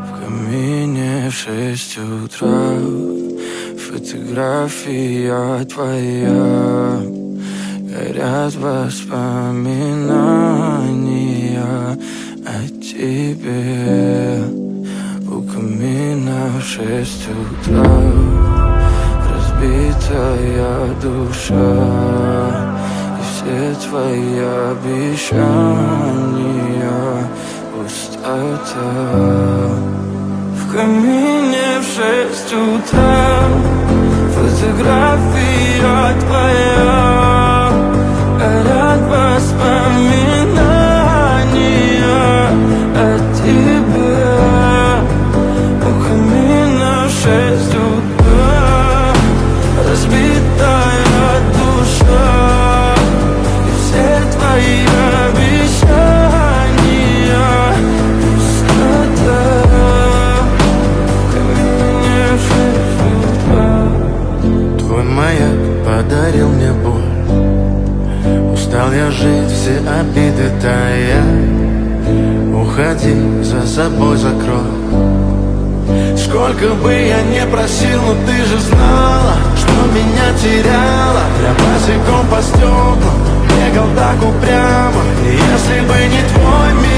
В камине в 6 утра фотография твоя. Горят воспоминания о тебе. У камина в 6 утра разбитая душа, и все твои обещания пустота. В камине в 6 утра фотография твоя. Горят воспоминания о тебе. У камина в 6 утра разбитая душа, и все твои обещания пустота. В камине в 6 утра. Твой маяк подарил мне боль. Устал я жить, все обиды тая. Уходи, за собой закрой. Сколько бы я не просил, но ты же знала, что меня теряла. Я босиком по стеклам бегал так упрямо. И если бы не твой мир,